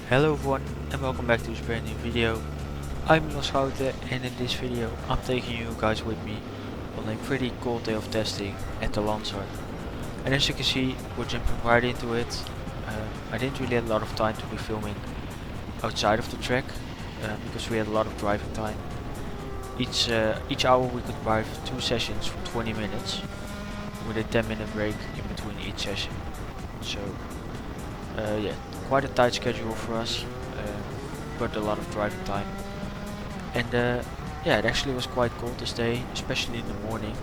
Hello everyone and welcome back to this brand new video. I'm Landsard and in this video I'm taking you guys with me on a pretty cool day of testing at the Landsard. And as you can see, we're jumping right into it. I didn't really have a lot of time to be filming outside of the track because we had a lot of driving time. Each hour we could drive 2 sessions for 20 minutes with a 10-minute break in between each session. So yeah, quite a tight schedule for us, but a lot of driving time. And yeah, it actually was quite cold this day, especially in the morning.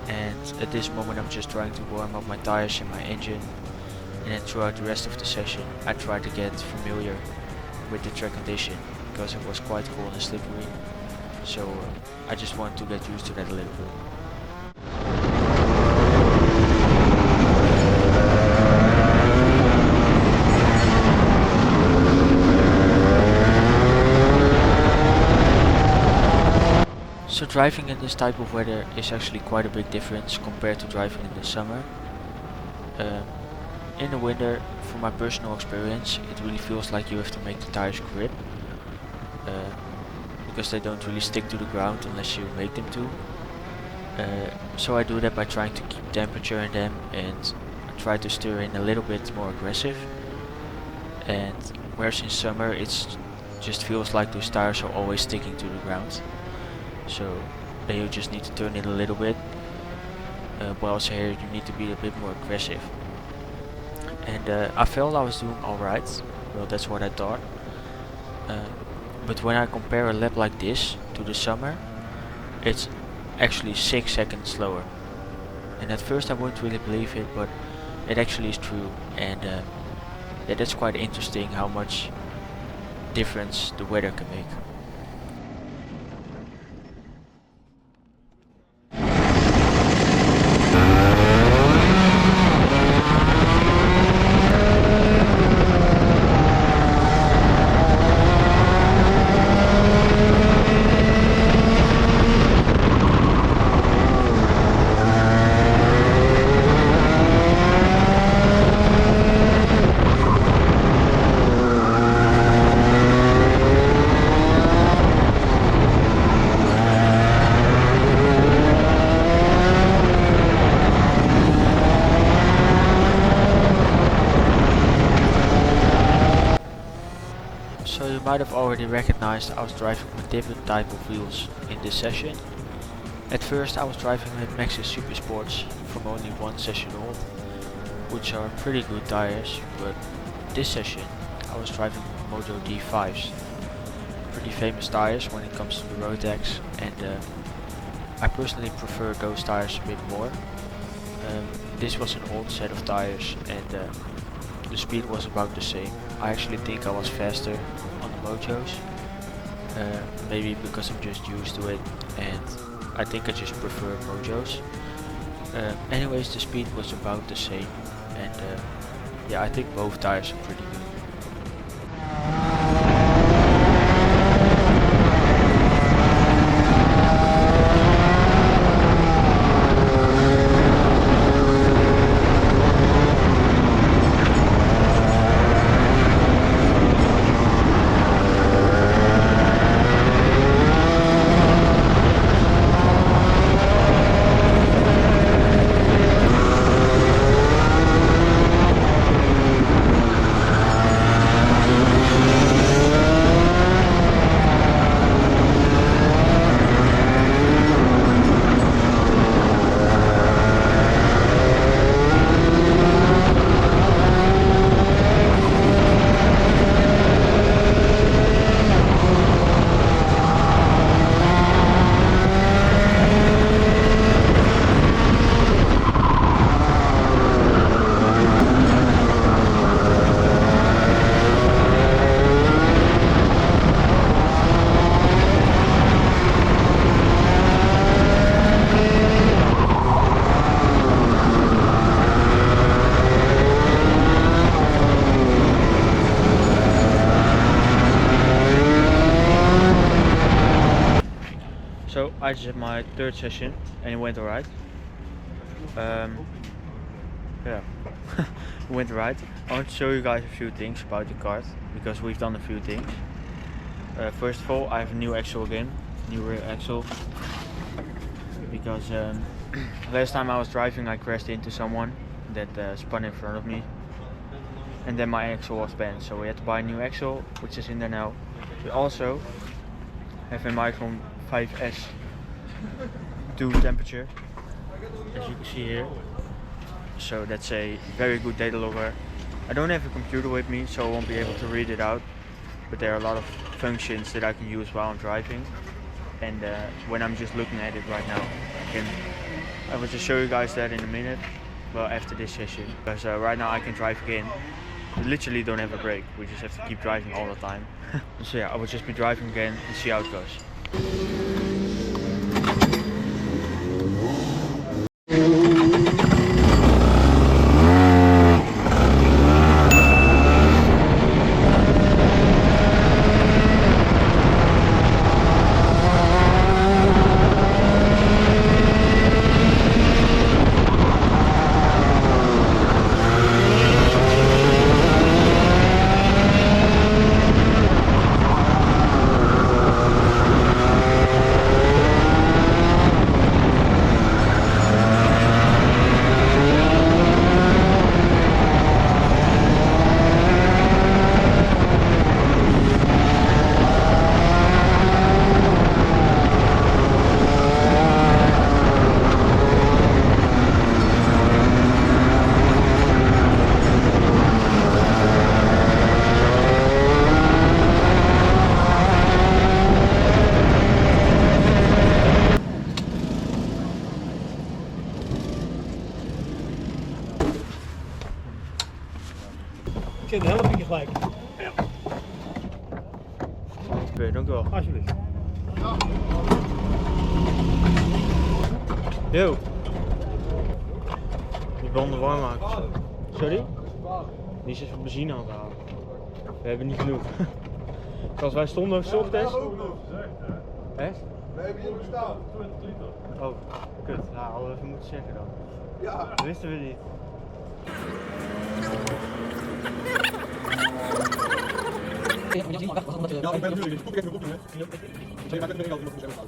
And at this moment I'm just trying to warm up my tires and my engine, and then throughout the rest of the session I try to get familiar with the track condition because it was quite cold and slippery. So I just want to get used to that a little bit. So driving in this type of weather is actually quite a big difference compared to driving in the summer. In the winter, from my personal experience, it really feels like you have to make the tires grip, because they don't really stick to the ground unless you make them to. So I do that by trying to keep temperature in them, and I try to steer in a little bit more aggressive. And whereas in summer it just feels like those tires are always sticking to the ground. So then you just need to turn it a little bit, but also here you need to be a bit more aggressive. And I felt I was doing alright, well that's what I thought. But when I compare a lap like this to the summer, it's actually 6 seconds slower. And at first I wouldn't really believe it, but it actually is true. And yeah, that's quite interesting how much difference the weather can make. So you might have already recognized I was driving with different type of wheels in this session. At first I was driving with Maxxis Super Sports from only one session old, which are pretty good tires, but this session I was driving with Moto D5s, pretty famous tires when it comes to the Rotax, and I personally prefer those tires a bit more. This was an old set of tires, and the speed was about the same. I actually think I was faster on the Mojos, maybe because I'm just used to it, and I think I just prefer Mojos. Anyways, the speed was about the same, and yeah, I think both tires are pretty good. So I just had my third session and it went alright. Yeah, went right. I want to show you guys a few things about the Kart because we've done a few things. First of all, I have a new axle again, new rear axle, because last time I was driving I crashed into someone that spun in front of me, and then my axle was bent, so we had to buy a new axle, which is in there now. We also have a Micron 5S 2 temperature, as you can see here. So that's a very good data logger. I don't have a computer with me, so I won't be able to read it out, but there are a lot of functions that I can use while I'm driving, and when I'm just looking at it right now, I will just show you guys that in a minute, well, after this session, because right now I can drive again. We literally don't have a break, we just have to keep driving all the time. So yeah, I will just be driving again and see how it goes. Oké, de helft vind je gelijk. Ja. Oké, dank u wel. Alsjeblieft. Yo. Die banden warm maken. Sorry? Die is even benzine aan het halen. We hebben niet genoeg. Als wij stonden op ochtends. Echt? We hebben hier bestaan. 20 liter. Oh, kut. Nou, hadden we even moeten zeggen dan. Ja. Dat wisten we niet. Ja, ik ben natuurlijk. Ik heb een kopje, hè? Ik ben er altijd nog gezegd.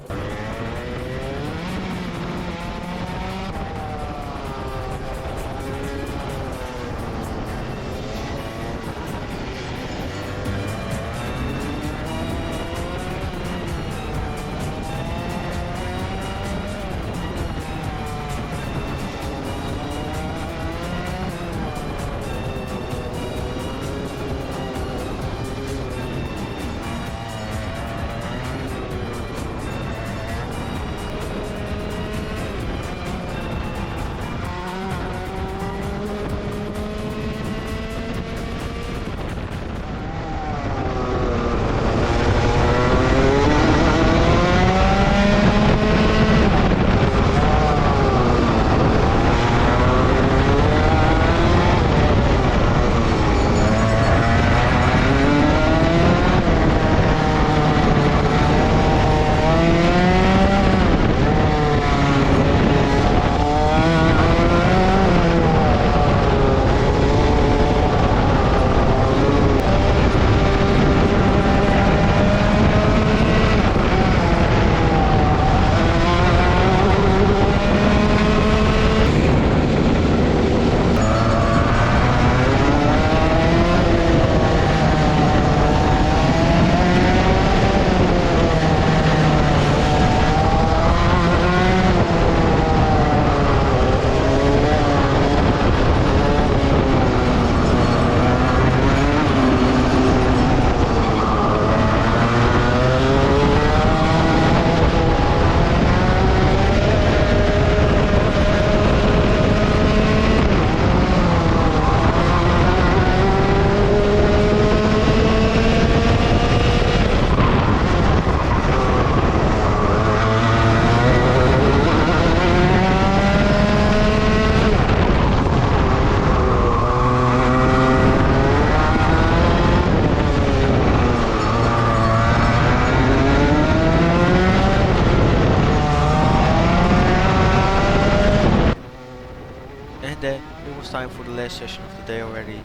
And then it was time for the last session of the day already.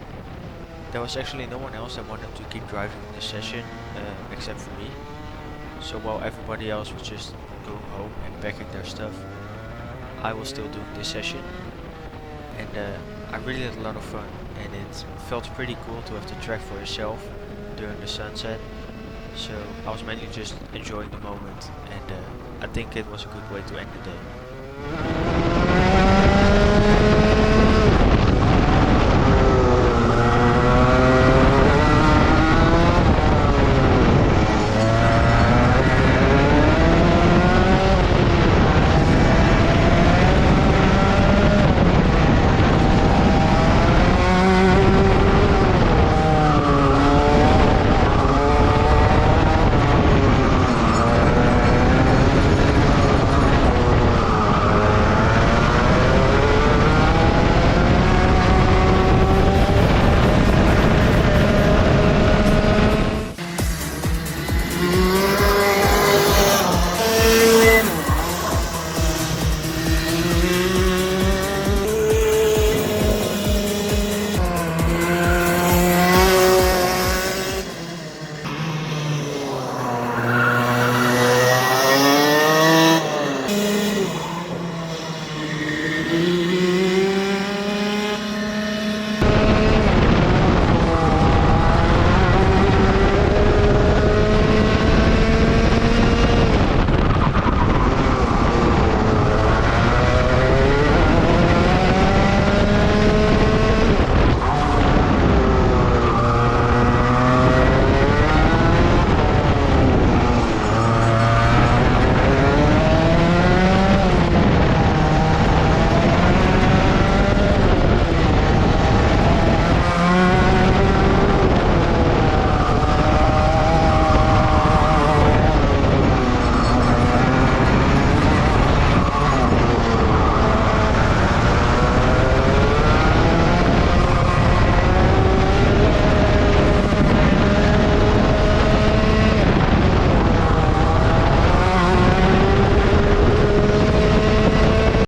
There was actually no one else that wanted to keep driving this session except for me. So while everybody else was just going home and packing their stuff, I was still doing this session. And I really had a lot of fun, and it felt pretty cool to have the track for yourself during the sunset. So I was mainly just enjoying the moment, and I think it was a good way to end the day.